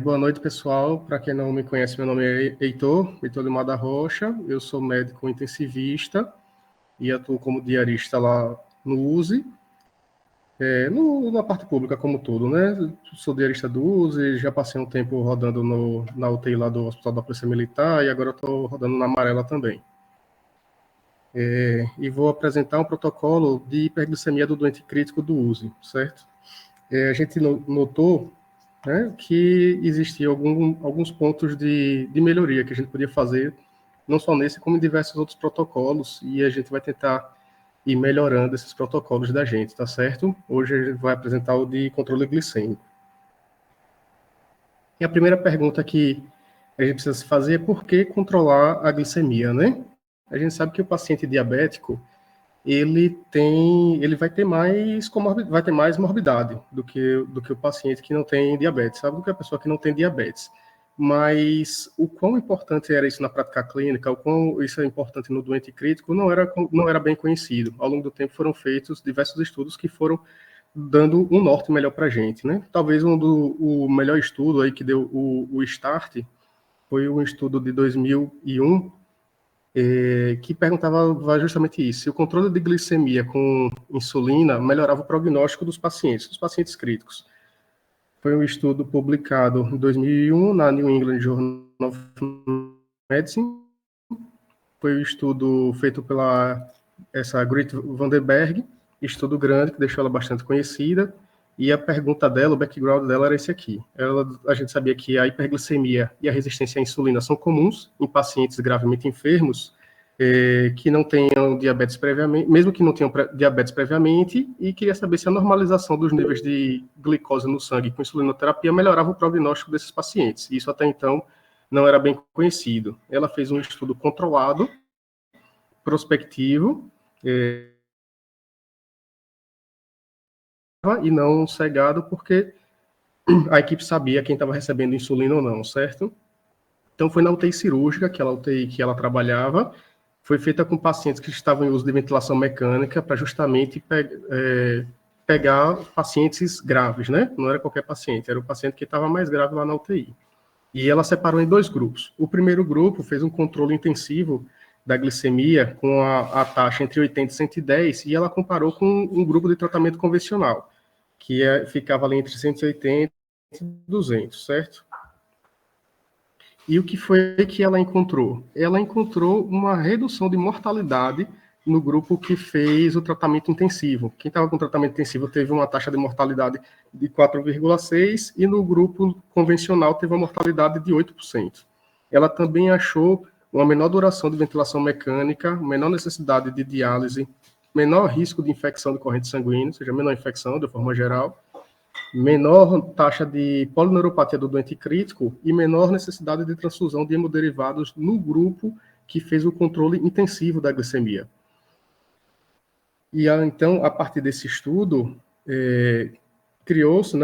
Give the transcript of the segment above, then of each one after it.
Boa noite, pessoal. Para quem não me conhece, meu nome é Heitor Limar da Rocha. Eu sou médico intensivista e atuo como diarista lá no USE, na parte pública como todo, né? Sou diarista do USE, já passei um tempo rodando na UTI lá do Hospital da Polícia Militar e agora estou rodando na Amarela também. E vou apresentar um protocolo de hiperglicemia do doente crítico do USE, certo? A gente notou, né, que existiam alguns pontos de melhoria que a gente podia fazer, não só nesse, como em diversos outros protocolos, e a gente vai tentar ir melhorando esses protocolos da gente, tá certo? Hoje a gente vai apresentar o de controle glicêmico. E a primeira pergunta que a gente precisa se fazer é por que controlar a glicemia, né? A gente sabe que o paciente diabético, ele vai ter mais morbidade do que o paciente que não tem diabetes, sabe? Do que a pessoa que não tem diabetes. Mas o quão importante era isso na prática clínica, o quão isso é importante no doente crítico, não era bem conhecido. Ao longo do tempo foram feitos diversos estudos que foram dando um norte melhor para a gente, né? Talvez o melhor estudo aí que deu o start foi um estudo de 2001, que perguntava justamente isso: se o controle de glicemia com insulina melhorava o prognóstico dos pacientes críticos. Foi um estudo publicado em 2001 na New England Journal of Medicine. Foi um estudo feito pela essa Grit Vandenberg, estudo grande que deixou ela bastante conhecida. E a pergunta dela, o background dela era esse aqui. A gente sabia que a hiperglicemia e a resistência à insulina são comuns em pacientes gravemente enfermos, que não tenham diabetes previamente, mesmo que não tenham diabetes previamente, e queria saber se a normalização dos níveis de glicose no sangue com insulinoterapia melhorava o prognóstico desses pacientes. Isso até então não era bem conhecido. Ela fez um estudo controlado, prospectivo, e não cegado, porque a equipe sabia quem estava recebendo insulina ou não, certo? Então, foi na UTI cirúrgica, aquela UTI que ela trabalhava, foi feita com pacientes que estavam em uso de ventilação mecânica para justamente pegar pacientes graves, né? Não era qualquer paciente, era o paciente que estava mais grave lá na UTI. E ela separou em dois grupos. O primeiro grupo fez um controle intensivo da glicemia com a taxa entre 80 e 110, e ela comparou com um grupo de tratamento convencional, que ficava ali entre 180 e 200, certo? E o que foi que ela encontrou? Ela encontrou uma redução de mortalidade no grupo que fez o tratamento intensivo. Quem estava com tratamento intensivo teve uma taxa de mortalidade de 4,6% e no grupo convencional teve uma mortalidade de 8%. Ela também achou uma menor duração de ventilação mecânica, menor necessidade de diálise, menor risco de infecção de corrente sanguínea, ou seja, menor infecção de forma geral, menor taxa de polineuropatia do doente crítico e menor necessidade de transfusão de hemoderivados no grupo que fez o controle intensivo da glicemia. E então, a partir desse estudo, criou-se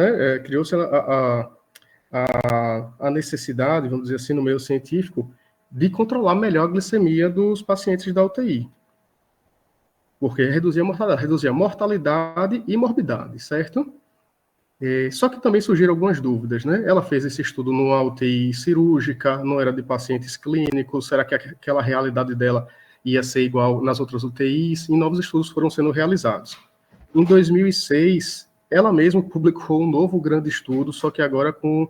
a necessidade, vamos dizer assim, no meio científico, de controlar melhor a glicemia dos pacientes da UTI. Porque reduzia a mortalidade e morbidade, certo? Só que também surgiram algumas dúvidas, né? Ela fez esse estudo numa UTI cirúrgica, não era de pacientes clínicos, será que aquela realidade dela ia ser igual nas outras UTIs? E novos estudos foram sendo realizados. Em 2006, ela mesma publicou um novo grande estudo, só que agora com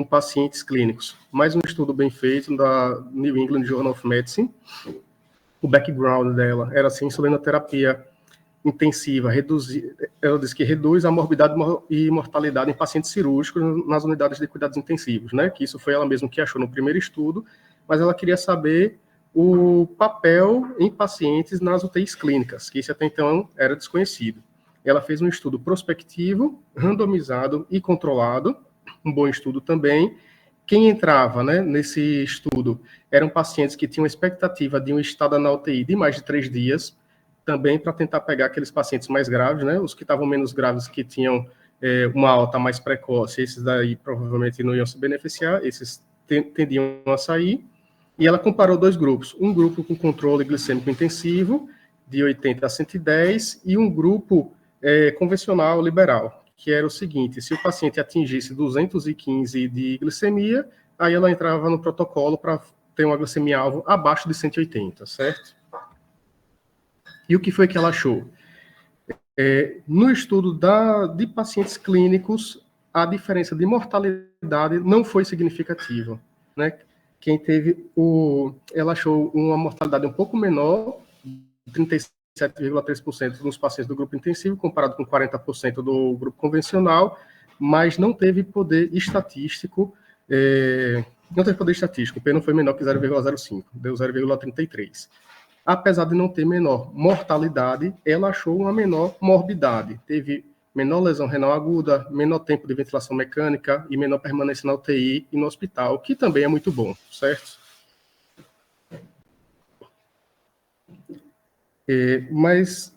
pacientes clínicos. Mais um estudo bem feito da New England Journal of Medicine. O background dela era assim, insulinoterapia intensiva, ela diz que reduz a morbidade e mortalidade em pacientes cirúrgicos nas unidades de cuidados intensivos, né? Que isso foi ela mesma que achou no primeiro estudo, mas ela queria saber o papel em pacientes nas UTIs clínicas, que isso até então era desconhecido. Ela fez um estudo prospectivo, randomizado e controlado, um bom estudo também. Quem entrava, né, nesse estudo eram pacientes que tinham expectativa de um estado na UTI de mais de 3 dias, também para tentar pegar aqueles pacientes mais graves, né, os que estavam menos graves, que tinham uma alta mais precoce, esses daí provavelmente não iam se beneficiar, esses tendiam a sair, e ela comparou dois grupos, um grupo com controle glicêmico intensivo, de 80 a 110, e um grupo convencional liberal, que era o seguinte: se o paciente atingisse 215 de glicemia, aí ela entrava no protocolo para ter uma glicemia-alvo abaixo de 180, certo? E o que foi que ela achou? No estudo de pacientes clínicos, a diferença de mortalidade não foi significativa, né? Quem teve ela achou uma mortalidade um pouco menor, 37,3% nos pacientes do grupo intensivo, comparado com 40% do grupo convencional, mas não teve poder estatístico, o P não foi menor que 0,05, deu 0,33. Apesar de não ter menor mortalidade, ela achou uma menor morbidade. Teve menor lesão renal aguda, menor tempo de ventilação mecânica e menor permanência na UTI e no hospital, que também é muito bom, certo? Mas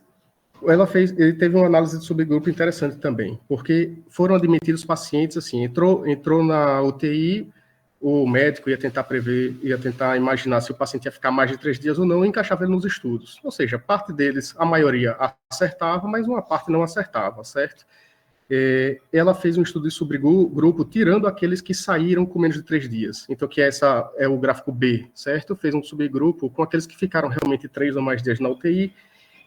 ele teve uma análise de subgrupo interessante também, porque foram admitidos pacientes, assim, entrou na UTI, o médico ia tentar prever, ia tentar imaginar se o paciente ia ficar mais de 3 dias ou não, e encaixava ele nos estudos. Ou seja, parte deles, a maioria acertava, mas uma parte não acertava, certo? Ela fez um estudo de subgrupo, tirando aqueles que saíram com menos de 3 dias. Então, que essa é o gráfico B, certo? Fez um subgrupo com aqueles que ficaram realmente 3 ou mais dias na UTI,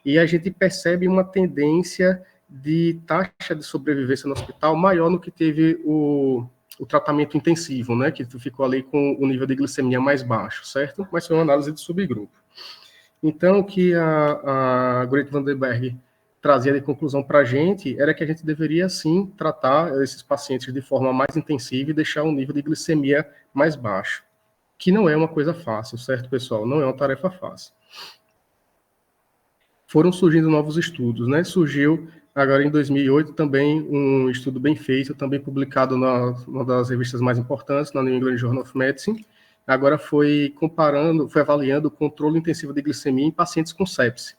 e a gente percebe uma tendência de taxa de sobrevivência no hospital maior no que teve o tratamento intensivo, né, que ficou ali com o nível de glicemia mais baixo, certo? Mas foi uma análise de subgrupo. Então, o que a Grete Vandenberg trazia de conclusão para a gente era que a gente deveria, sim, tratar esses pacientes de forma mais intensiva e deixar o nível de glicemia mais baixo, que não é uma coisa fácil, certo, pessoal? Não é uma tarefa fácil. Foram surgindo novos estudos, né? Surgiu agora em 2008 também um estudo bem feito, também publicado numa das revistas mais importantes, na New England Journal of Medicine. Agora foi avaliando o controle intensivo de glicemia em pacientes com sepse.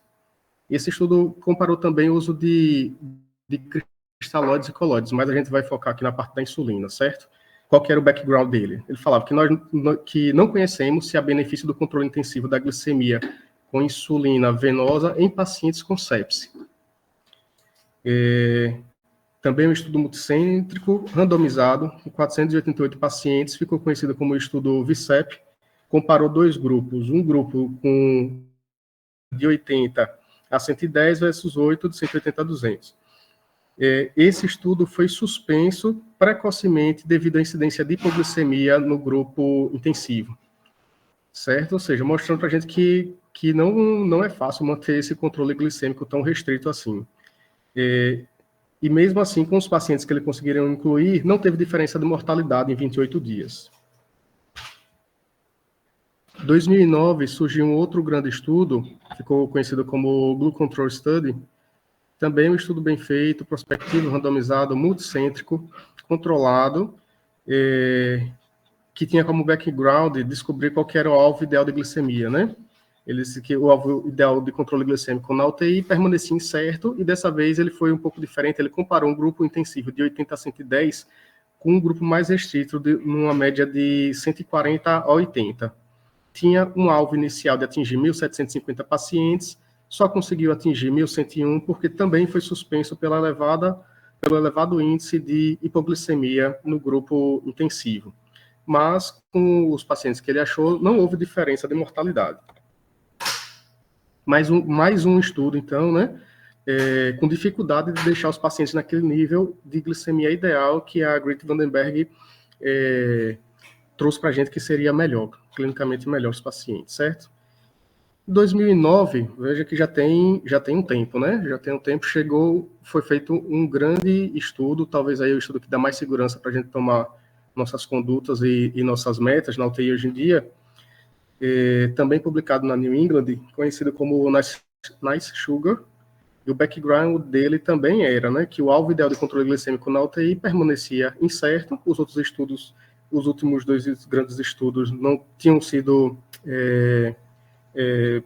Esse estudo comparou também o uso de cristalóides e colóides, mas a gente vai focar aqui na parte da insulina, certo? Qual que era o background dele? Ele falava que nós que não conhecemos se há benefício do controle intensivo da glicemia com insulina venosa em pacientes com sepse. Também um estudo multicêntrico, randomizado, com 488 pacientes, ficou conhecido como o estudo VICEP, comparou 2 grupos, um grupo de 80 a 110 versus 8 de 180 a 200. Esse estudo foi suspenso precocemente devido à incidência de hipoglicemia no grupo intensivo, certo? Ou seja, mostrando para a gente que não é fácil manter esse controle glicêmico tão restrito assim. E mesmo assim, com os pacientes que ele conseguiram incluir, não teve diferença de mortalidade em 28 dias. Em 2009, surgiu um outro grande estudo, ficou conhecido como Blue Control Study, também um estudo bem feito, prospectivo, randomizado, multicêntrico, controlado, que tinha como background descobrir qual que era o alvo ideal de glicemia, né? Ele disse que o alvo ideal de controle glicêmico na UTI permanecia incerto, e dessa vez ele foi um pouco diferente, ele comparou um grupo intensivo de 80 a 110 com um grupo mais restrito, numa média de 140 a 80. Tinha um alvo inicial de atingir 1.750 pacientes, só conseguiu atingir 1.101 porque também foi suspenso pelo elevado índice de hipoglicemia no grupo intensivo. Mas, com os pacientes que ele achou, não houve diferença de mortalidade. Mais um estudo, então, né, com dificuldade de deixar os pacientes naquele nível de glicemia ideal que a Grete Vandenberg trouxe para a gente que seria melhor, clinicamente melhor os pacientes, certo? Em 2009, veja que já tem um tempo, né? Já tem um tempo, foi feito um grande estudo, talvez aí o estudo que dá mais segurança para a gente tomar nossas condutas e nossas metas na UTI hoje em dia, também publicado na New England, conhecido como Nice Sugar, e o background dele também era, né, que o alvo ideal de controle glicêmico na UTI permanecia incerto, os últimos 2 grandes estudos não tinham sido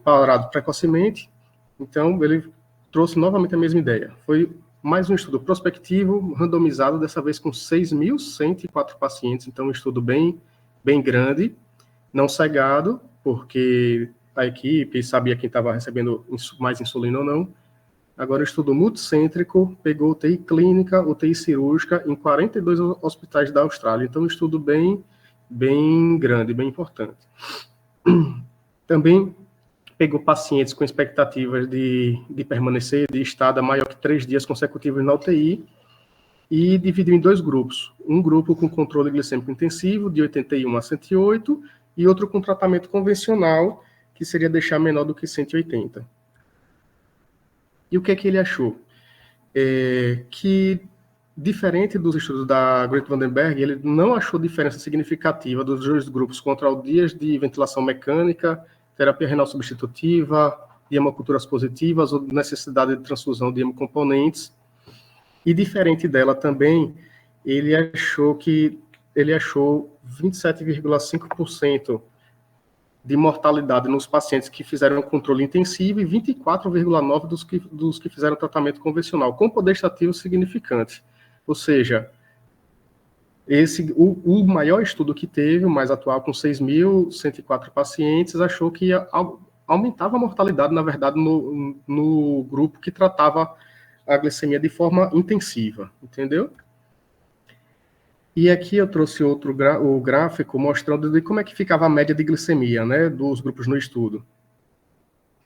parados precocemente, então ele trouxe novamente a mesma ideia. Foi mais um estudo prospectivo, randomizado, dessa vez com 6.104 pacientes, então um estudo bem grande, não cegado, porque a equipe sabia quem estava recebendo mais insulina ou não, Agora, o estudo multicêntrico pegou UTI clínica, UTI cirúrgica em 42 hospitais da Austrália. Então, um estudo bem grande, bem importante. Também pegou pacientes com expectativas de permanecer de estada maior que 3 dias consecutivos na UTI e dividiu em 2 grupos. Um grupo com controle glicêmico intensivo, de 81 a 108, e outro com tratamento convencional, que seria deixar menor do que 180. E o que é que ele achou? Que, diferente dos estudos da Grete Vandenberg, ele não achou diferença significativa dos 2 grupos contra dias de ventilação mecânica, terapia renal substitutiva, hemoculturas positivas ou necessidade de transfusão de hemocomponentes. E diferente dela também, ele achou 27,5% de mortalidade nos pacientes que fizeram controle intensivo e 24,9% dos que fizeram tratamento convencional, com poder estativo significante. Ou seja, o maior estudo que teve, o mais atual, com 6.104 pacientes, achou que aumentava a mortalidade, na verdade, no grupo que tratava a glicemia de forma intensiva, entendeu? E aqui eu trouxe o gráfico mostrando de como é que ficava a média de glicemia, né, dos grupos no estudo.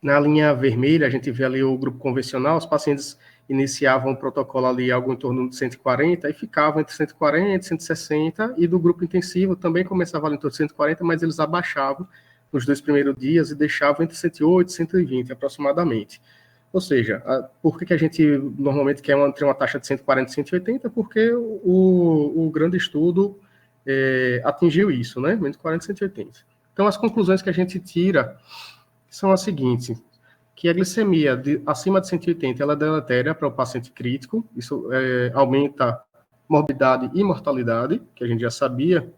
Na linha vermelha, a gente vê ali o grupo convencional, os pacientes iniciavam o protocolo ali algo em torno de 140 e ficavam entre 140 e 160, e do grupo intensivo também começava ali em torno de 140, mas eles abaixavam nos 2 primeiros dias e deixavam entre 108 e 120 aproximadamente. Ou seja, por que a gente normalmente quer ter uma taxa de 140 e 180? Porque o grande estudo atingiu isso, né? 140 e 180. Então, as conclusões que a gente tira são as seguintes: que a glicemia acima de 180 ela é deletéria para o paciente crítico, isso aumenta morbidade e mortalidade, que a gente já sabia,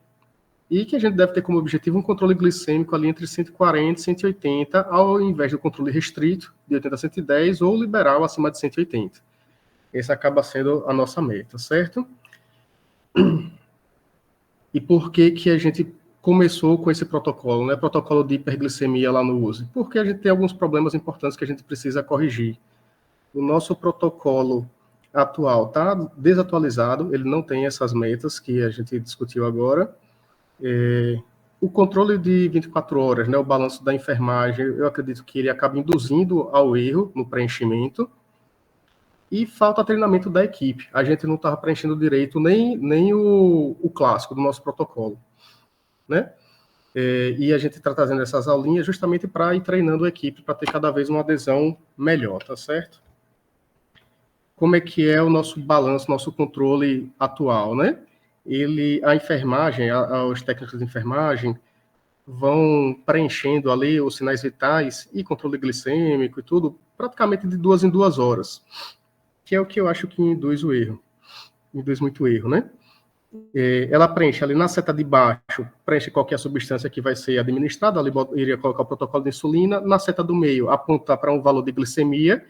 e que a gente deve ter como objetivo um controle glicêmico ali entre 140 e 180, ao invés do controle restrito, de 80 a 110, ou liberal acima de 180. Esse acaba sendo a nossa meta, certo? E por que a gente começou com esse protocolo, né? Protocolo de hiperglicemia lá no USE? Porque a gente tem alguns problemas importantes que a gente precisa corrigir. O nosso protocolo atual está desatualizado, ele não tem essas metas que a gente discutiu agora. O controle de 24 horas, né, o balanço da enfermagem, eu acredito que ele acaba induzindo ao erro no preenchimento, e falta treinamento da equipe. A gente não estava preenchendo direito nem o clássico do nosso protocolo, né? E a gente está trazendo essas aulinhas justamente para ir treinando a equipe, para ter cada vez uma adesão melhor, tá certo? Como é que é o nosso balanço, nosso controle atual, né? A enfermagem, os técnicos de enfermagem vão preenchendo ali os sinais vitais e controle glicêmico e tudo, praticamente de 2 em 2 horas, que é o que eu acho que induz muito erro, né? Ela preenche ali na seta de baixo, preenche qualquer substância que vai ser administrada, ali iria colocar o protocolo de insulina, na seta do meio apontar para um valor de glicemia,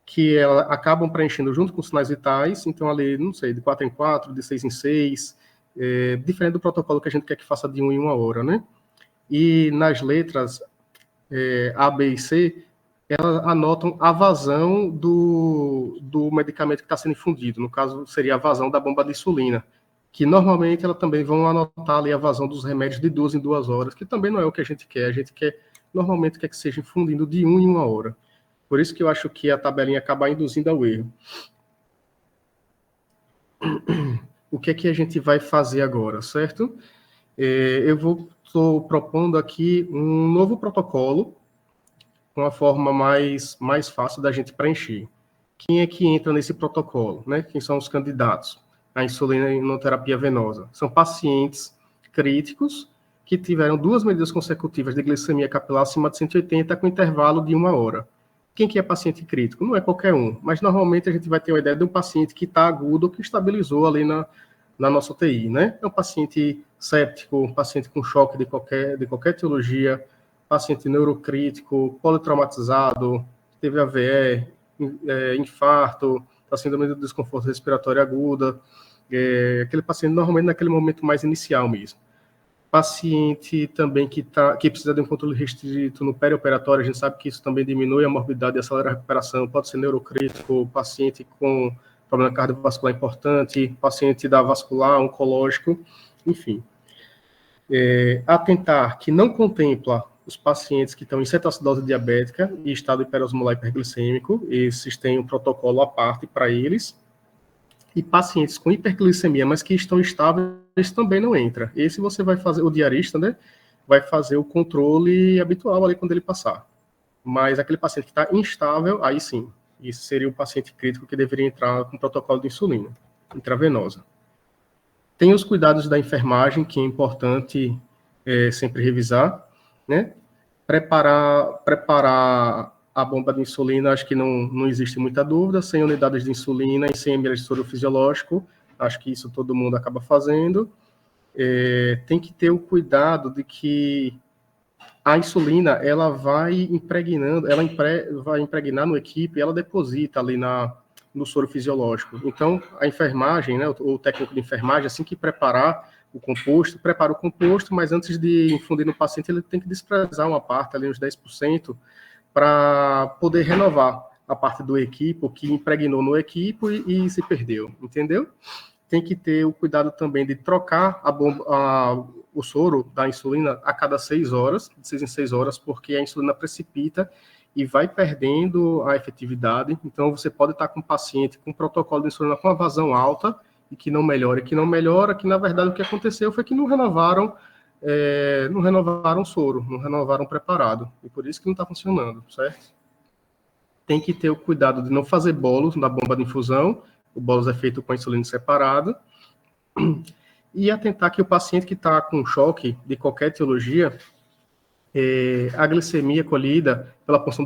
que ela acabam preenchendo junto com os sinais vitais, então ali, não sei, de 4 em 4, de 6 em 6, diferente do protocolo que a gente quer que faça de 1 em 1 hora, né? E nas letras A, B e C, elas anotam a vazão do medicamento que está sendo infundido, no caso seria a vazão da bomba de insulina, que normalmente elas também vão anotar ali a vazão dos remédios de 2 em 2 horas, que também não é o que a gente quer normalmente quer que seja infundindo de 1 em 1 hora. Por isso que eu acho que a tabelinha acaba induzindo ao erro. O que é que a gente vai fazer agora, certo? Estou propondo aqui um novo protocolo, uma forma mais fácil da gente preencher. Quem é que entra nesse protocolo, né? Quem são os candidatos à insulinoterapia venosa? São pacientes críticos que tiveram 2 medidas consecutivas de glicemia capilar acima de 180 com intervalo de 1 hora. Quem que é paciente crítico? Não é qualquer um, mas normalmente a gente vai ter uma ideia de um paciente que está agudo ou que estabilizou ali na nossa UTI, né? É um paciente séptico, um paciente com choque de qualquer etiologia, paciente neurocrítico, politraumatizado, teve AVE, infarto, está síndrome do desconforto respiratório aguda, aquele paciente normalmente naquele momento mais inicial mesmo. Paciente também que precisa de um controle restrito no perioperatório, a gente sabe que isso também diminui a morbidade e acelera a recuperação, pode ser neurocrítico, paciente com problema cardiovascular importante, paciente da vascular, oncológico, enfim. Atentar que não contempla os pacientes que estão em cetoacidose diabética e estado hiperosmolar hiperglicêmico, esses têm um protocolo à parte para eles, e pacientes com hiperglicemia, mas que estão estáveis, também não entra. Esse você vai fazer, o diarista, né, vai fazer o controle habitual ali quando ele passar. Mas aquele paciente que está instável, aí sim, isso seria o paciente crítico que deveria entrar com protocolo de insulina intravenosa. Tem os cuidados da enfermagem, que é importante sempre revisar, né? Preparar a bomba de insulina, acho que não existe muita dúvida, 100 unidades de insulina e 100 ml de soro fisiológico, acho que isso todo mundo acaba fazendo. Tem que ter o cuidado de que a insulina, ela vai impregnando, vai impregnar no equipe e ela deposita ali no soro fisiológico. Então, a enfermagem, né, o técnico de enfermagem, assim que preparar o composto, prepara o composto, mas antes de infundir no paciente, ele tem que desprezar uma parte, ali uns 10%, para poder renovar a parte do equipo que impregnou no equipo e se perdeu, entendeu? Tem que ter o cuidado também de trocar o soro da insulina a cada 6 horas, de 6 em 6 horas, porque a insulina precipita e vai perdendo a efetividade. Então, você pode estar com um paciente com protocolo de insulina com uma vazão alta e que não melhora, que na verdade o que aconteceu foi que não renovaram o soro, não renovaram o preparado, e por isso que não está funcionando, certo? Tem que ter o cuidado de não fazer bolos na bomba de infusão, o bolos é feito com a insulina separada, e atentar que o paciente que está com choque de qualquer etiologia, a glicemia colhida pela punção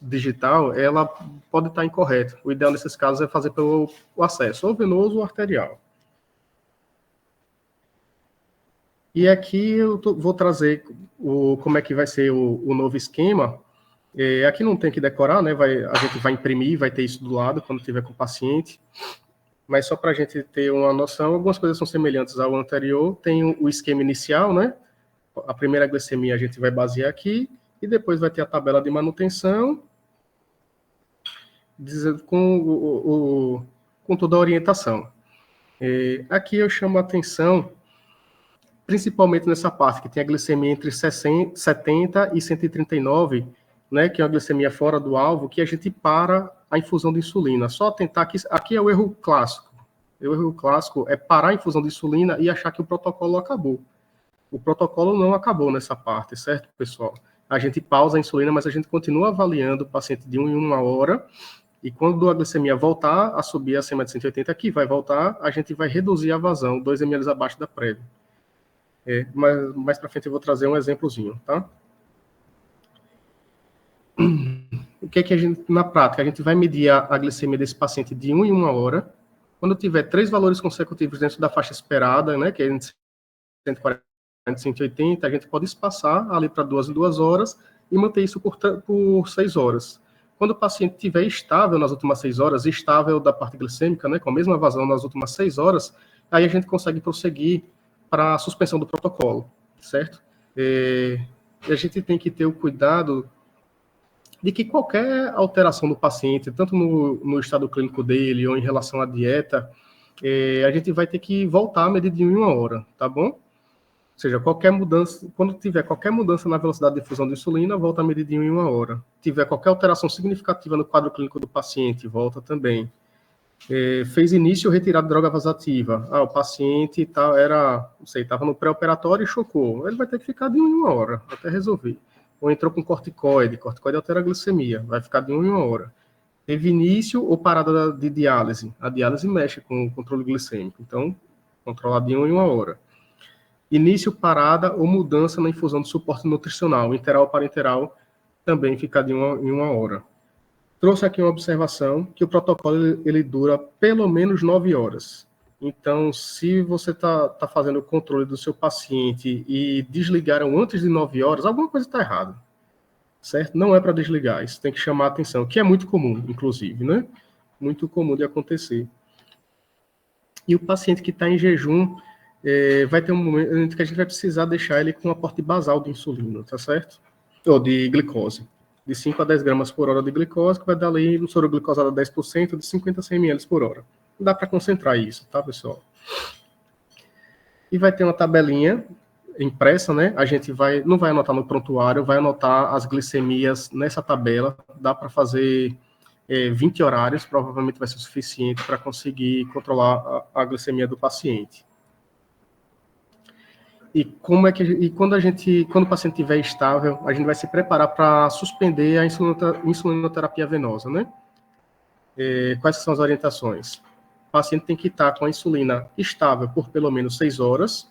digital, ela pode estar incorreta. O ideal nesses casos é fazer pelo acesso, ou venoso ou arterial. E aqui eu vou trazer como é que vai ser o novo esquema. Aqui não tem que decorar, né? A gente vai imprimir, vai ter isso do lado quando tiver com o paciente. Mas só para a gente ter uma noção, algumas coisas são semelhantes ao anterior. Tem o esquema inicial, né? A primeira glicemia a gente vai basear aqui, e depois vai ter a tabela de manutenção, com toda a orientação. Aqui eu chamo a atenção, principalmente nessa parte, que tem a glicemia entre 70 e 139, né, que é uma glicemia fora do alvo, que a gente para a infusão de insulina. Só tentar que aqui é o erro clássico. O erro clássico é parar a infusão de insulina e achar que o protocolo acabou. O protocolo não acabou nessa parte, certo, pessoal? A gente pausa a insulina, mas a gente continua avaliando o paciente de 1 em 1 hora, e quando a glicemia voltar a subir acima de 180, que vai voltar, a gente vai reduzir a vazão, 2 ml abaixo da prévia. Mas mais para frente eu vou trazer um exemplozinho, tá? O que é que a gente, na prática, a gente vai medir a glicemia desse paciente de 1 em 1 hora. Quando tiver 3 valores consecutivos dentro da faixa esperada, né, que é entre 140 e 180, a gente pode espaçar ali para 2 em 2 horas e manter isso por 6 horas. Quando o paciente estiver estável nas últimas 6 horas, estável da parte glicêmica, né, com a mesma vazão nas últimas 6 horas, aí a gente consegue prosseguir para a suspensão do protocolo, certo? E a gente tem que ter o cuidado de que qualquer alteração do paciente, tanto no estado clínico dele ou em relação à dieta, a gente vai ter que voltar a medir de 1 em 1 hora, tá bom? Ou seja, qualquer mudança, quando tiver qualquer mudança na velocidade de difusão de insulina, volta a medir de 1 em 1 hora. Tiver qualquer alteração significativa no quadro clínico do paciente, volta também. Fez início ou retirada de droga vasoativa. O paciente estava no pré-operatório e chocou. Ele vai ter que ficar de 1 em 1 hora, até resolver. Ou entrou com corticoide altera a glicemia, vai ficar de 1 em 1 hora. Teve início ou parada de diálise. A diálise mexe com o controle glicêmico, então, controlar de 1 em 1 hora. Início, parada ou mudança na infusão de suporte nutricional, interal ou parenteral, também fica de 1 em 1 hora. Trouxe aqui uma observação que o protocolo ele dura pelo menos 9 horas. Então, se você está fazendo o controle do seu paciente e desligaram antes de 9 horas, alguma coisa está errada, certo? Não é para desligar, isso tem que chamar a atenção, que é muito comum, inclusive, né? Muito comum de acontecer. E o paciente que está em jejum, vai ter um momento que a gente vai precisar deixar ele com um aporte basal de insulina, tá certo? Ou de glicose. De 5 a 10 gramas por hora de glicose, que vai dar ali no soro glicosado a 10% de 50 a 100 ml por hora. Dá para concentrar isso, tá, pessoal? E vai ter uma tabelinha impressa, né? A gente não vai anotar no prontuário, vai anotar as glicemias nessa tabela. Dá para fazer 20 horários, provavelmente vai ser suficiente para conseguir controlar a glicemia do paciente. E quando o paciente estiver estável, a gente vai se preparar para suspender a insulinoterapia venosa, né? Quais são as orientações? O paciente tem que estar com a insulina estável por pelo menos 6 horas,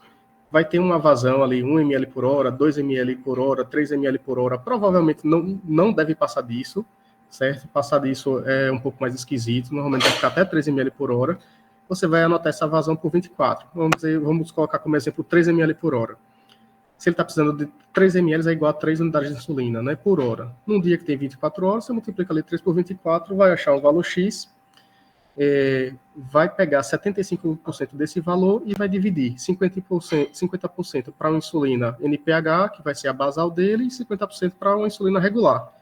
vai ter uma vazão ali, 1 ml por hora, 2 ml por hora, 3 ml por hora, provavelmente não deve passar disso, certo? Passar disso é um pouco mais esquisito, normalmente vai ficar até 3 ml por hora. Você vai anotar essa vazão por 24. Vamos colocar como exemplo 3 ml por hora. Se ele está precisando de 3 ml, é igual a 3 unidades de insulina, né, por hora. Num dia que tem 24 horas, você multiplica ali 3 por 24, vai achar um valor X, vai pegar 75% desse valor e vai dividir 50% para uma insulina NPH, que vai ser a basal dele, e 50% para uma insulina regular.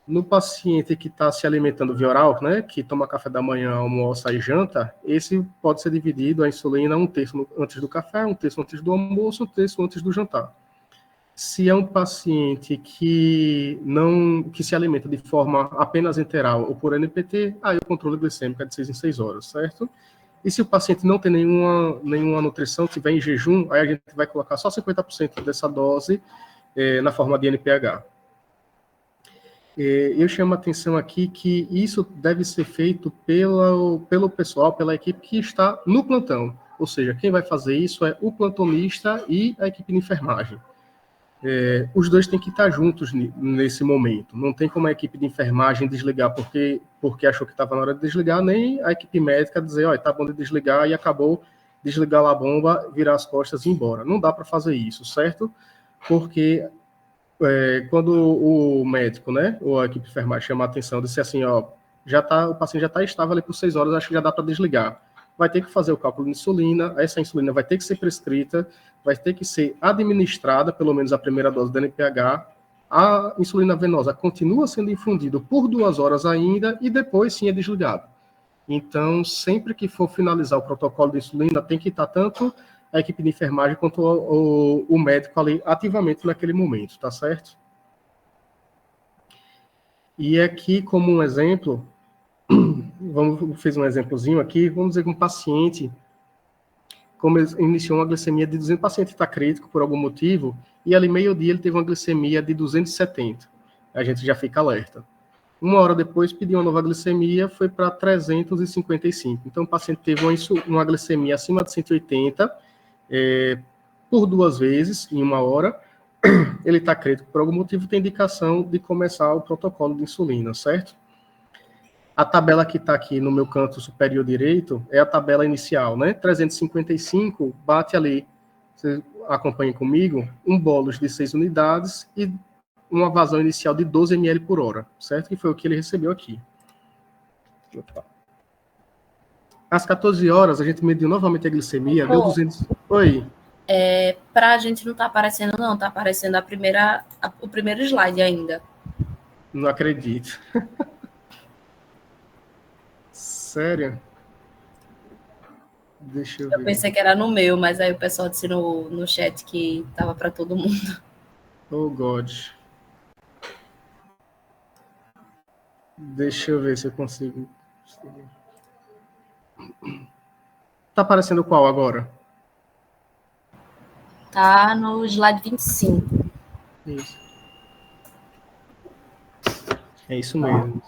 No paciente que está se alimentando via oral, né, que toma café da manhã, almoça e janta, esse pode ser dividido, a insulina, 1/3 antes do café, 1/3 antes do almoço, 1/3 antes do jantar. Se é um paciente que se alimenta de forma apenas enteral ou por NPT, aí o controle glicêmico é de 6 em 6 horas, certo? E se o paciente não tem nenhuma nutrição, estiver em jejum, aí a gente vai colocar só 50% dessa dose na forma de NPH. Eu chamo a atenção aqui que isso deve ser feito pelo pessoal, pela equipe que está no plantão. Ou seja, quem vai fazer isso é o plantonista e a equipe de enfermagem. Os dois têm que estar juntos nesse momento. Não tem como a equipe de enfermagem desligar porque achou que estava na hora de desligar, nem a equipe médica dizer, olha, tá bom de desligar e acabou, desligar lá a bomba, virar as costas e ir embora. Não dá para fazer isso, certo? Porque quando o médico, né, ou a equipe de enfermagem chama a atenção, disse assim, ó, o paciente já está estável ali por 6 horas, acho que já dá para desligar. Vai ter que fazer o cálculo de insulina, essa insulina vai ter que ser prescrita, vai ter que ser administrada, pelo menos a primeira dose da NPH, a insulina venosa continua sendo infundida por 2 horas ainda e depois sim é desligado. Então, sempre que for finalizar o protocolo de insulina, tem que estar tanto a equipe de enfermagem quanto o médico ali ativamente naquele momento, tá certo? E aqui, como um exemplo, fiz um exemplozinho aqui, vamos dizer que um paciente iniciou uma glicemia de 200, o paciente está crítico por algum motivo, e ali meio-dia ele teve uma glicemia de 270. A gente já fica alerta. 1 hora depois, pediu uma nova glicemia, foi para 355. Então, o paciente teve uma glicemia acima de 180, por 2 vezes, em 1 hora. Ele está crítico por algum motivo, tem indicação de começar o protocolo de insulina, certo? A tabela que está aqui no meu canto superior direito é a tabela inicial, né? 355 bate ali, você acompanha comigo, um bolus de 6 unidades e uma vazão inicial de 12 ml por hora, certo? Que foi o que ele recebeu aqui. Opa. Às 14 horas, a gente mediu novamente a glicemia, deu 200... Oi. Para a gente não está aparecendo, não. Está aparecendo o primeiro slide ainda. Não acredito. Sério? Deixa eu ver. Eu pensei que era no meu, mas aí o pessoal disse no chat que estava para todo mundo. Oh, God. Deixa eu ver se eu consigo. Tá aparecendo qual agora? Tá no slide 25. Isso. É isso mesmo.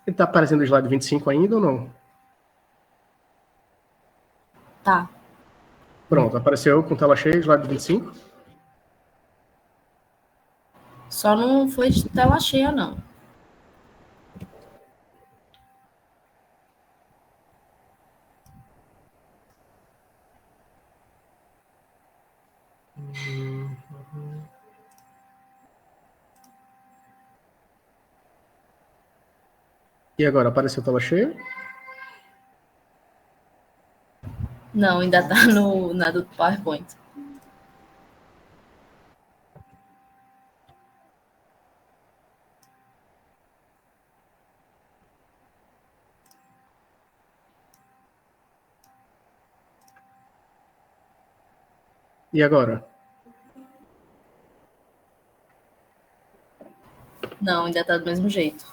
Ele tá aparecendo o slide 25 ainda ou não? Tá. Pronto, apareceu com tela cheia, slide 25? Só não foi de tela cheia, não. E agora, apareceu a tela cheia? Não, ainda está na do PowerPoint. E agora? Não, ainda está do mesmo jeito.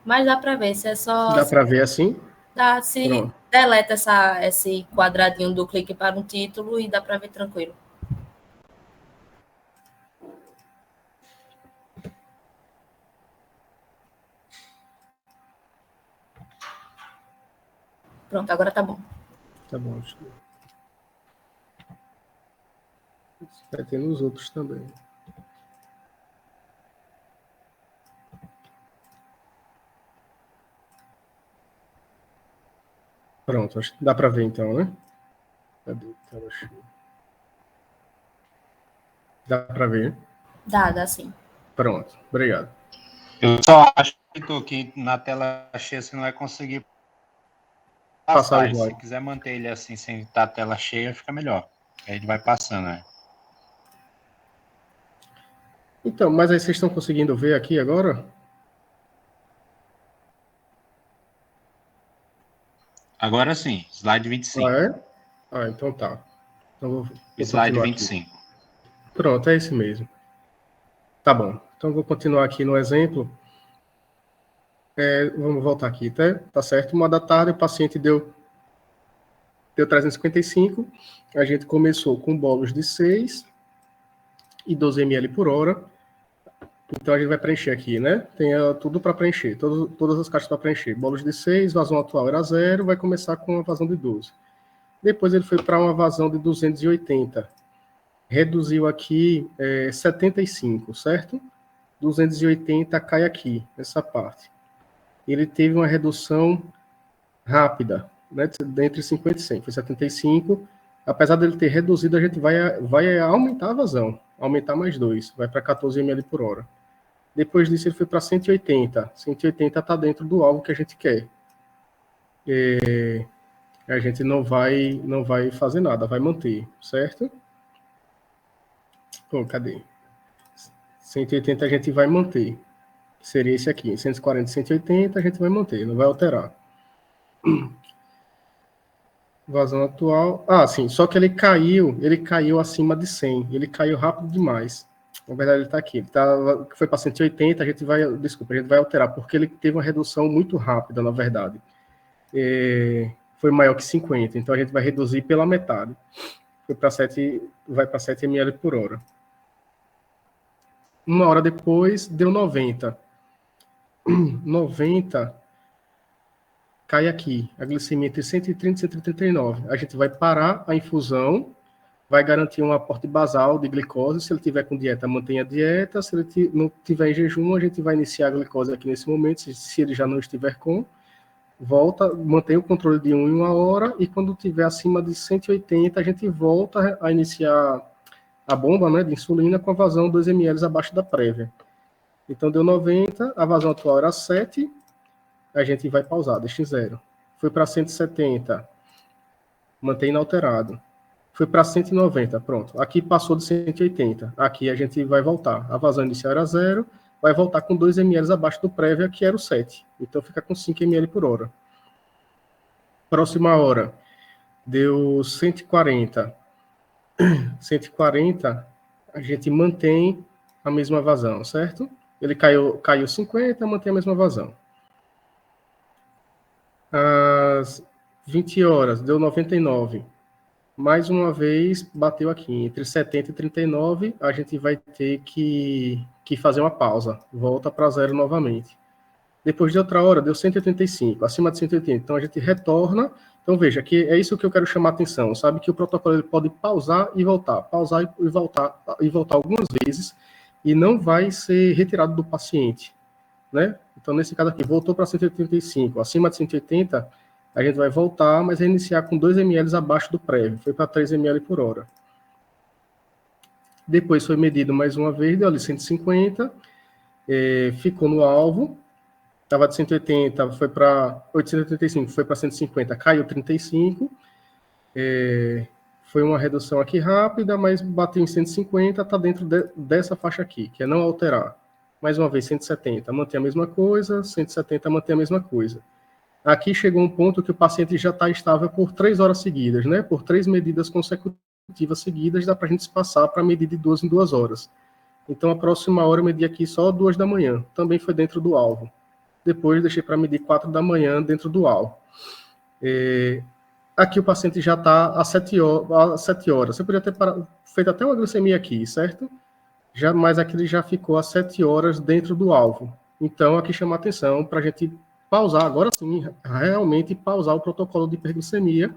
Mas dá para ver, se é só... Dá para ver assim? Dá, se Pronto. deleta esse quadradinho do clique para um título e dá para ver tranquilo. Pronto, agora tá bom. Tá bom. Vai ter nos outros também. Pronto, acho que dá para ver então, né? Cadê? Tela cheia. Dá para ver? Dá sim. Pronto, obrigado. Eu só acho que na tela cheia você não vai conseguir Passar o passar. Se slide. quiser manter ele assim sem estar a tela cheia, fica melhor. Aí ele vai passando, né? Então, mas aí vocês estão conseguindo ver aqui agora? Agora sim, slide 25. Ah, é? Ah, então tá. Então vou Slide continuar 25. aqui. Pronto, é esse mesmo. Tá bom. Então vou continuar aqui no exemplo. Vamos voltar aqui, tá? Tá certo? 1 da tarde, o paciente deu 355. A gente começou com bolos de 6 e 12 ml por hora. Então a gente vai preencher aqui, né? Tem tudo para preencher, todas as caixas para preencher. Bolos de 6, vazão atual era 0, vai começar com uma vazão de 12. Depois ele foi para uma vazão de 280. Reduziu aqui 75, certo? 280 cai aqui, nessa parte. Ele teve uma redução rápida, né? Entre 50 e 100, foi 75. Apesar dele ter reduzido, a gente vai aumentar a vazão, aumentar mais 2, vai para 14 ml por hora. Depois disso, ele foi para 180. 180 está dentro do alvo que a gente quer. A gente não vai fazer nada, vai manter, certo? Pô, cadê? 180 a gente vai manter. Seria esse aqui. 140, 180 a gente vai manter, não vai alterar. Vazão atual. Ah, sim, só que ele caiu acima de 100. Ele caiu rápido demais. Na verdade, ele está aqui. Ele foi para 180, a gente vai alterar, porque ele teve uma redução muito rápida, na verdade. Foi maior que 50, então a gente vai reduzir pela metade. Vai para 7 ml por hora. 1 hora depois, deu 90. 90 cai aqui. A glicemia entre 130 e 139. A gente vai parar a infusão, vai garantir um aporte basal de glicose. Se ele tiver com dieta, mantenha a dieta. Se ele não tiver em jejum, a gente vai iniciar a glicose aqui nesse momento. Se ele já não estiver com, volta, mantém o controle de 1 em 1 hora. E quando tiver acima de 180, a gente volta a iniciar a bomba, né, de insulina com a vazão 2 ml abaixo da prévia. Então deu 90, a vazão atual era 7, a gente vai pausar, deixa em 0. Foi para 170, mantém inalterado. Foi para 190, pronto. Aqui passou de 180, aqui a gente vai voltar. A vazão inicial era 0, vai voltar com 2 ml abaixo do prévia, que era o 7. Então fica com 5 ml por hora. Próxima hora, deu 140. 140, a gente mantém a mesma vazão, certo? Ele caiu 50, mantém a mesma vazão. Às 20 horas, deu 99. Mais uma vez, bateu aqui. Entre 70 e 39, a gente vai ter que fazer uma pausa. Volta para 0 novamente. Depois de outra hora, deu 185, acima de 180. Então, a gente retorna. Então, veja, que é isso que eu quero chamar a atenção. Sabe que o protocolo ele pode pausar e voltar algumas vezes, e não vai ser retirado do paciente. né? Então, nesse caso aqui, voltou para 185, acima de 180, a gente vai voltar, mas reiniciar com 2 ml abaixo do prévio, foi para 3 ml por hora. Depois foi medido mais uma vez, deu ali 150, ficou no alvo, estava de 180, foi para 885, foi para 150, caiu 35, foi uma redução aqui rápida, mas bateu em 150, está dentro dessa faixa aqui, que é não alterar. Mais uma vez, 170, mantém a mesma coisa, 170, mantém a mesma coisa. Aqui chegou um ponto que o paciente já está estável por 3 horas seguidas, né? Por 3 medidas consecutivas seguidas, dá para a gente se passar para medir de 2 em 2 horas. Então, a próxima hora eu medi aqui só 2 da manhã, também foi dentro do alvo. Depois deixei para medir 4 da manhã dentro do alvo. Aqui o paciente já está às 7 horas. Você podia ter feito até uma glicemia aqui, certo? Mas aqui ele já ficou às 7 horas dentro do alvo. Então, aqui chama a atenção para a gente pausar, agora sim, realmente pausar o protocolo de hiperglicemia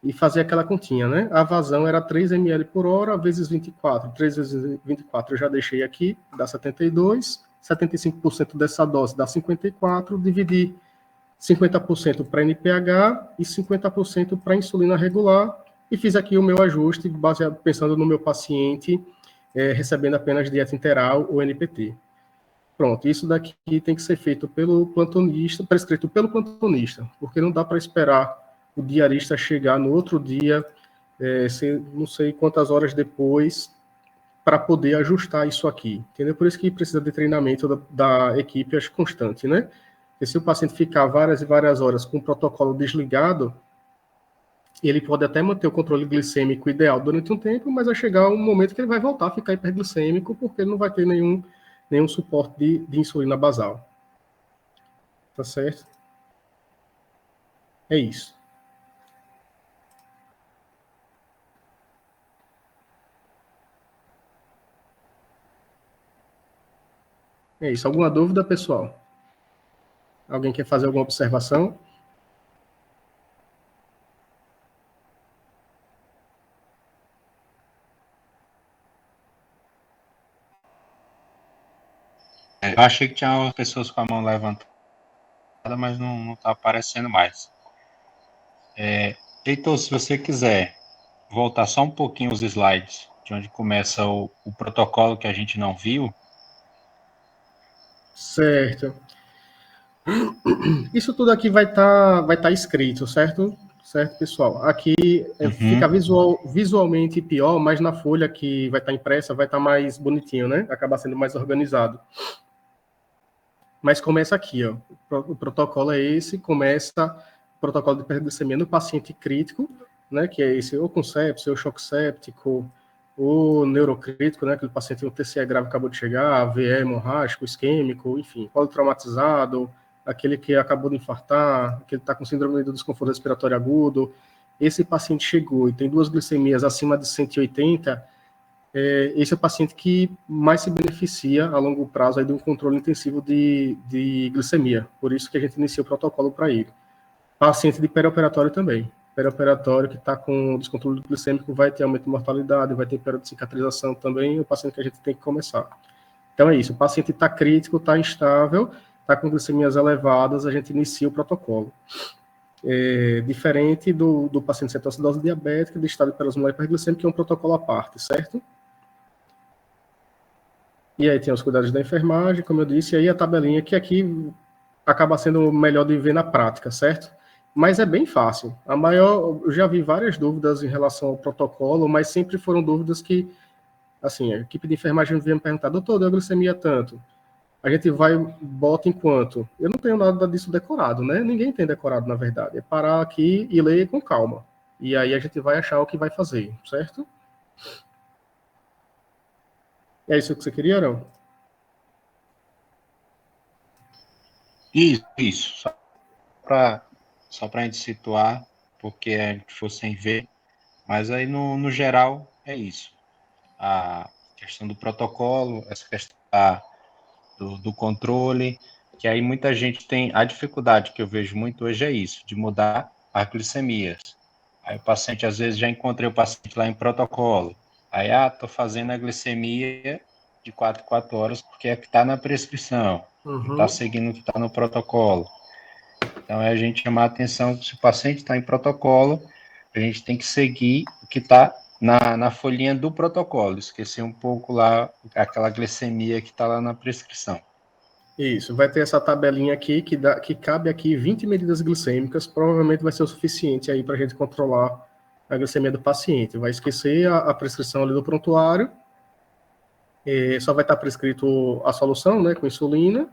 e fazer aquela continha, né? A vazão era 3 ml por hora, vezes 24. 3 vezes 24 eu já deixei aqui, dá 72. 75% dessa dose dá 54. Dividir 50% para NPH e 50% para insulina regular. E fiz aqui o meu ajuste, baseado, pensando no meu paciente recebendo apenas dieta interal ou NPT. Pronto, isso daqui tem que ser feito pelo plantonista, prescrito pelo plantonista, porque não dá para esperar o diarista chegar no outro dia, não sei quantas horas depois, para poder ajustar isso aqui, entendeu? Por isso que precisa de treinamento da equipe constante, né? Porque se o paciente ficar várias e várias horas com o protocolo desligado, ele pode até manter o controle glicêmico ideal durante um tempo, mas vai chegar um momento que ele vai voltar a ficar hiperglicêmico, porque ele não vai ter nenhum suporte de insulina basal. Tá certo? É isso. É isso. Alguma dúvida, pessoal? Alguém quer fazer alguma observação? Eu achei que tinha pessoas com a mão levantada, mas não está aparecendo mais. Heitor, se você quiser voltar só um pouquinho os slides, de onde começa o protocolo que a gente não viu. Certo. Isso tudo aqui vai tá escrito, certo? Certo, pessoal? Aqui fica visualmente pior, mas na folha que vai estar impressa vai estar mais bonitinho, né? Acaba sendo mais organizado. Mas começa aqui, ó. O protocolo é esse, começa o protocolo de hiperglicemia no paciente crítico, né? Que é esse, ou com sepse, ou choque séptico, ou neurocrítico, né? Aquele paciente com TCE grave acabou de chegar, AVE hemorrágico, isquêmico, enfim, politraumatizado, aquele que acabou de infartar, aquele que está com síndrome do desconforto respiratório agudo. Esse paciente chegou e tem 2 glicemias acima de 180, esse é o paciente que mais se beneficia a longo prazo aí de um controle intensivo de glicemia. Por isso que a gente inicia o protocolo para ele. Paciente de perioperatório também. Perioperatório que está com descontrole glicêmico vai ter aumento de mortalidade, vai ter período de cicatrização também, o paciente que a gente tem que começar. Então é isso, o paciente está crítico, está instável, está com glicemias elevadas, a gente inicia o protocolo. Diferente do paciente cetoacidose diabética, de estado de hiperosmose hiperglicêmica, que é um protocolo à parte, certo? E aí tem os cuidados da enfermagem, como eu disse, e aí a tabelinha que aqui acaba sendo melhor de ver na prática, certo? Mas é bem fácil. Eu já vi várias dúvidas em relação ao protocolo, mas sempre foram dúvidas que, assim, a equipe de enfermagem vinha me perguntar, doutor, deu glicemia tanto? A gente vai, bota em quanto? Eu não tenho nada disso decorado, né? Ninguém tem decorado, na verdade. É parar aqui e ler com calma. E aí a gente vai achar o que vai fazer, certo? É isso que você queria, Arão? Isso. Só para a gente situar, porque a gente for sem ver. Mas aí, no geral, é isso. A questão do protocolo, essa questão do controle, que aí muita gente tem... A dificuldade que eu vejo muito hoje é isso, de mudar as glicemias. Aí o paciente, às vezes, já encontrei o paciente lá em protocolo. Aí, estou fazendo a glicemia de 4 em 4 horas, porque é que está na prescrição. está seguindo o que está no protocolo. Então, é a gente chamar a atenção que se o paciente está em protocolo, a gente tem que seguir o que está na folhinha do protocolo. Esqueci um pouco lá aquela glicemia que está lá na prescrição. Isso, vai ter essa tabelinha aqui que cabe aqui 20 medidas glicêmicas, provavelmente vai ser o suficiente aí para a gente controlar a glicemia do paciente. Vai esquecer a prescrição ali do prontuário, só vai estar prescrito a solução, né, com insulina,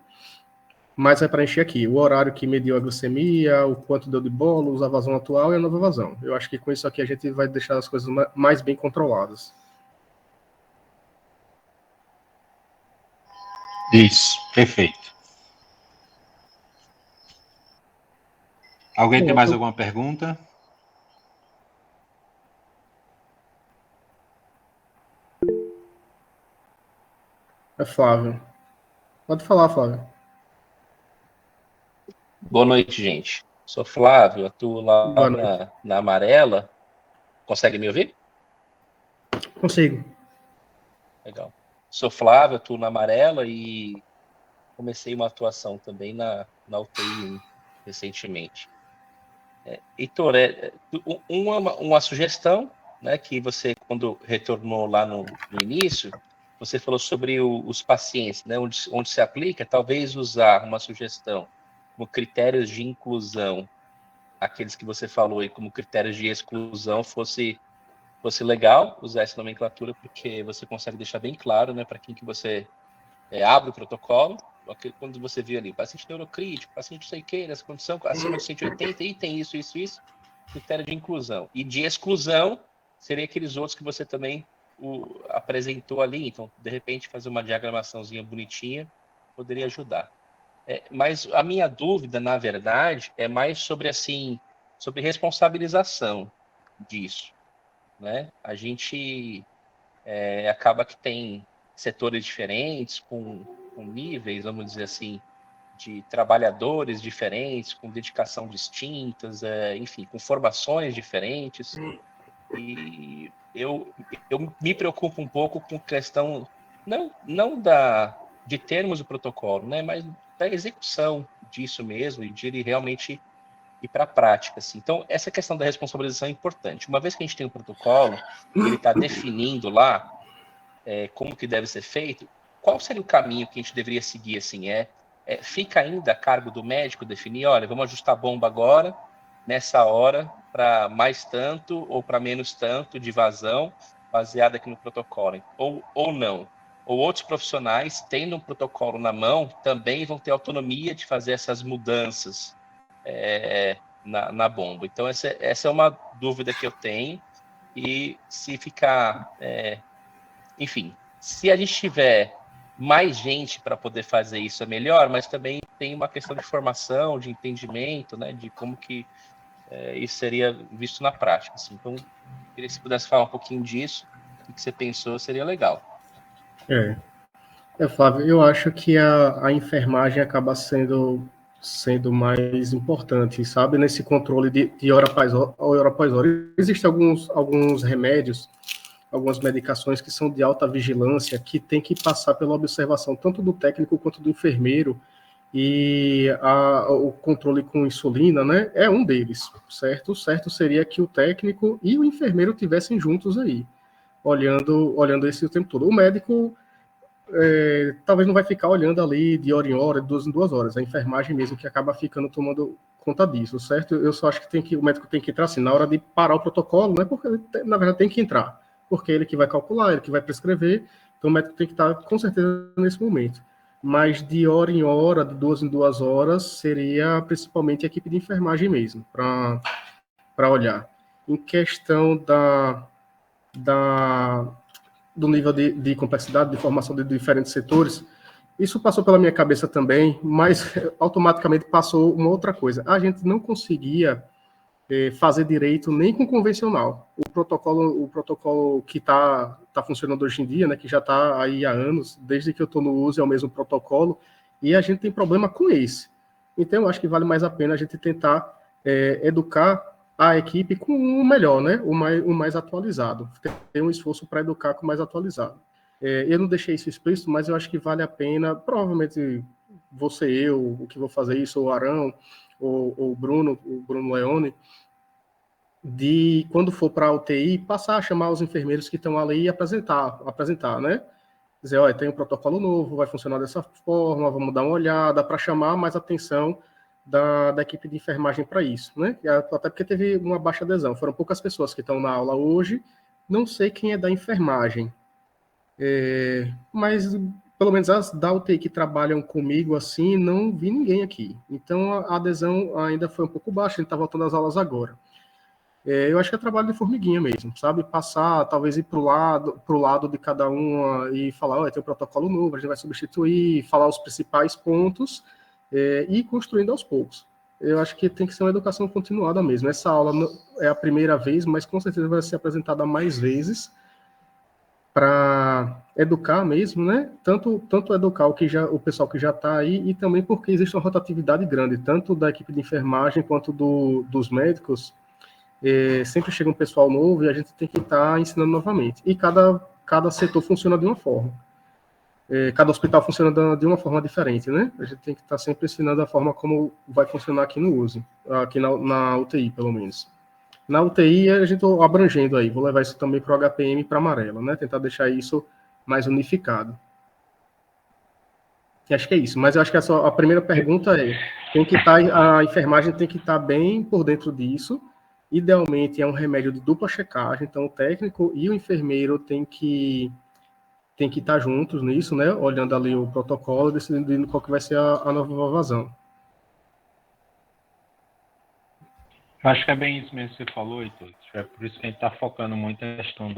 mas vai preencher aqui o horário que mediu a glicemia, o quanto deu de bolos, a vazão atual e a nova vazão. Eu acho que com isso aqui a gente vai deixar as coisas mais bem controladas. Isso, perfeito. Alguém tem mais alguma pergunta? É Flávio. Pode falar, Flávio. Boa noite, gente. Sou Flávio, atuo lá na Amarela. Consegue me ouvir? Consigo. Legal. Sou Flávio, atuo na Amarela e comecei uma atuação também na UTI recentemente. Heitor, uma sugestão, né, que você, quando retornou lá no início, você falou sobre os pacientes, né, onde se aplica, talvez usar uma sugestão como critérios de inclusão, aqueles que você falou aí como critérios de exclusão, fosse legal usar essa nomenclatura, porque você consegue deixar bem claro, né, para quem que você abre o protocolo, quando você viu ali, paciente neurocrítico, paciente não sei o que, nessa condição, acima de 180, e tem isso, critério de inclusão. E de exclusão, seria aqueles outros que você também apresentou ali, então, de repente, fazer uma diagramaçãozinha bonitinha poderia ajudar. Mas a minha dúvida, na verdade, é mais sobre responsabilização disso, né? A gente acaba que tem setores diferentes, com níveis, vamos dizer assim, de trabalhadores diferentes, com dedicação distintas, enfim, com formações diferentes. E eu me preocupo um pouco com questão, não de termos o protocolo, né, mas da execução disso mesmo, e de ele realmente ir para a prática. Assim. Então, essa questão da responsabilização é importante. Uma vez que a gente tem um protocolo, ele está definindo lá como que deve ser feito, qual seria o caminho que a gente deveria seguir? Assim, fica ainda a cargo do médico definir, olha, vamos ajustar a bomba agora, nessa hora, para mais tanto ou para menos tanto de vazão, baseado aqui no protocolo, ou não. Ou outros profissionais, tendo um protocolo na mão, também vão ter autonomia de fazer essas mudanças na bomba. Então, essa é uma dúvida que eu tenho, e se ficar... enfim, se a gente tiver mais gente para poder fazer isso é melhor, mas também tem uma questão de formação, de entendimento, né, de como que isso seria visto na prática. Assim. Então, queria que você pudesse falar um pouquinho disso, o que você pensou, seria legal. Flávio, eu acho que a enfermagem acaba sendo mais importante, sabe, nesse controle de hora após hora. Existem alguns remédios, algumas medicações que são de alta vigilância, que tem que passar pela observação tanto do técnico quanto do enfermeiro, e o controle com insulina, né, é um deles, certo? Certo seria que o técnico e o enfermeiro tivessem juntos aí, olhando esse o tempo todo. O médico talvez não vai ficar olhando ali de hora em hora, de 2 em 2 horas, a enfermagem mesmo que acaba ficando tomando conta disso, certo? Eu só acho que o médico tem que entrar assim, na hora de parar o protocolo, né, porque na verdade tem que entrar, porque é ele que vai calcular, ele que vai prescrever, então o médico tem que estar com certeza nesse momento. Mas de hora em hora, de 2 em 2 horas, seria principalmente a equipe de enfermagem mesmo, para olhar. Em questão do nível de complexidade, de formação de diferentes setores, isso passou pela minha cabeça também, mas automaticamente passou uma outra coisa. A gente não conseguia fazer direito nem com convencional. O protocolo que está funcionando hoje em dia, né, que já está aí há anos, desde que eu estou no uso, é o mesmo protocolo, e a gente tem problema com esse. Então, eu acho que vale mais a pena a gente tentar educar a equipe com o melhor, né, o mais atualizado. Ter um esforço para educar com o mais atualizado. Eu não deixei isso explícito, mas eu acho que vale a pena, provavelmente você, eu, o que vou fazer isso, ou o Arão, ou o Bruno Leone, de, quando for para a UTI, passar a chamar os enfermeiros que estão ali e apresentar, né? Dizer, olha, tem um protocolo novo, vai funcionar dessa forma, vamos dar uma olhada, para chamar mais atenção da equipe de enfermagem para isso, né? Até porque teve uma baixa adesão, foram poucas pessoas que estão na aula hoje, não sei quem é da enfermagem, mas pelo menos as da UTI que trabalham comigo assim, não vi ninguém aqui. Então a adesão ainda foi um pouco baixa, a gente está voltando às aulas agora. Eu acho que é trabalho de formiguinha mesmo, sabe? Passar, talvez ir pro lado de cada uma e falar, olha, tem um protocolo novo, a gente vai substituir, falar os principais pontos e ir construindo aos poucos. Eu acho que tem que ser uma educação continuada mesmo. Essa aula é a primeira vez, mas com certeza vai ser apresentada mais vezes para educar mesmo, né? Tanto educar o pessoal que já está aí e também porque existe uma rotatividade grande, tanto da equipe de enfermagem quanto dos médicos. Sempre chega um pessoal novo e a gente tem que estar ensinando novamente. E cada setor funciona de uma forma. Cada hospital funciona de uma forma diferente, né? A gente tem que estar sempre ensinando a forma como vai funcionar aqui no USE, aqui na UTI, pelo menos. Na UTI, a gente está abrangendo aí, vou levar isso também para o HPM e para amarela, né? Tentar deixar isso mais unificado. E acho que é isso, mas eu acho que a primeira pergunta a enfermagem tem que estar bem por dentro disso. Idealmente é um remédio de dupla checagem, então o técnico e o enfermeiro tem que estar juntos nisso, né? Olhando ali o protocolo, decidindo qual que vai ser a nova vazão. Eu acho que é bem isso mesmo que você falou, Heitor. É por isso que a gente está focando muito na questão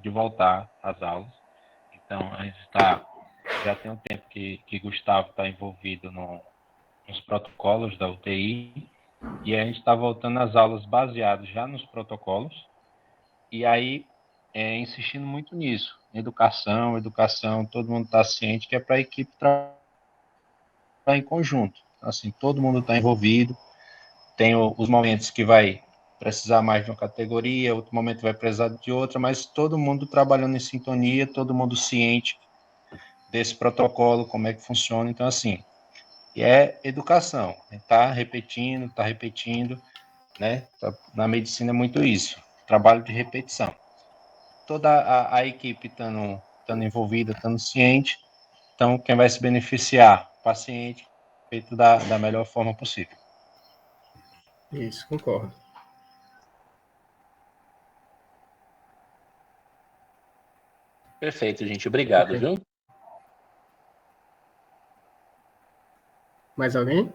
de voltar às aulas. Então, a gente já tem um tempo que Gustavo está envolvido nos protocolos da UTI, e a gente está voltando às aulas baseadas já nos protocolos, e aí insistindo muito nisso. Educação, todo mundo está ciente que é para a equipe trabalhar em conjunto. Assim, todo mundo está envolvido, tem os momentos que vai precisar mais de uma categoria, outro momento vai precisar de outra, mas todo mundo trabalhando em sintonia, todo mundo ciente desse protocolo, como é que funciona. Então, assim, é educação. Está repetindo, né? Na medicina é muito isso, trabalho de repetição. Toda a equipe estando envolvida, estando ciente, então quem vai se beneficiar? O paciente, feito da melhor forma possível. Isso, concordo. Perfeito, gente. Obrigado, Okay. viu? Mais alguém?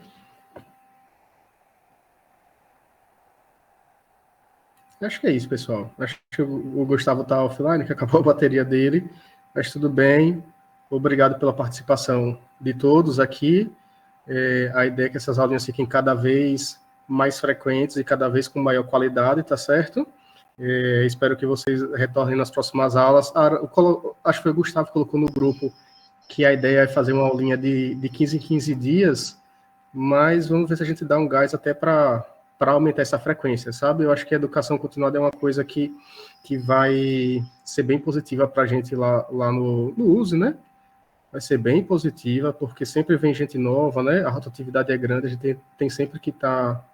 Acho que é isso, pessoal. Acho que o Gustavo está offline, que acabou a bateria dele, mas tudo bem. Obrigado pela participação de todos aqui. A ideia é que essas aulinhas fiquem cada vez mais frequentes e cada vez com maior qualidade, tá certo? Espero que vocês retornem nas próximas aulas. Acho que foi o Gustavo que colocou no grupo que a ideia é fazer uma aulinha de 15 em 15 dias, mas vamos ver se a gente dá um gás até para aumentar essa frequência, sabe? Eu acho que a educação continuada é uma coisa que vai ser bem positiva para a gente lá no USE, né? Vai ser bem positiva, porque sempre vem gente nova, né? A rotatividade é grande, a gente tem sempre que tá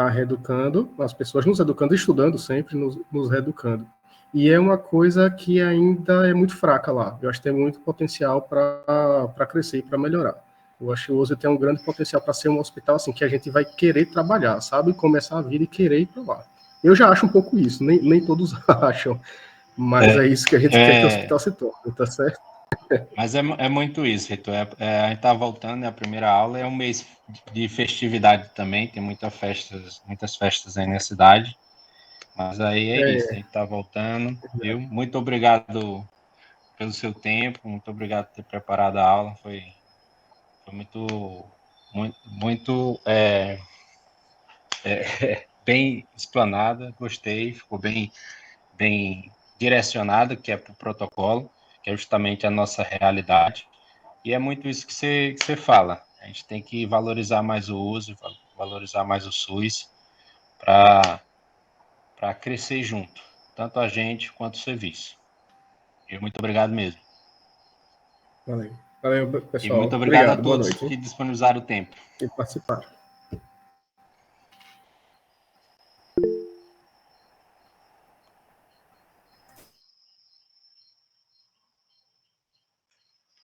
reeducando, as pessoas nos educando, estudando sempre, nos reeducando. E é uma coisa que ainda é muito fraca lá. Eu acho que tem muito potencial para crescer e para melhorar. Eu acho que o USE tem um grande potencial para ser um hospital assim que a gente vai querer trabalhar, sabe? Começar a vida e querer ir para lá. Eu já acho um pouco isso, nem todos acham, mas é isso que a gente quer que o hospital se torne, tá certo? Mas é muito isso, Heitor. A gente está voltando, a primeira aula é um mês de festividade também, tem muitas festas aí na cidade. Mas aí é isso, a gente está voltando, viu? Muito obrigado pelo seu tempo, muito obrigado por ter preparado a aula, foi muito bem explanada, gostei, ficou bem direcionada, que é para o protocolo, que é justamente a nossa realidade. E é muito isso que você fala. A gente tem que valorizar mais o uso, valorizar mais o SUS para crescer junto, tanto a gente quanto o serviço. E muito obrigado mesmo. Valeu. Valeu, pessoal. E muito obrigado a boa todos noite, que disponibilizaram o tempo. e participaram.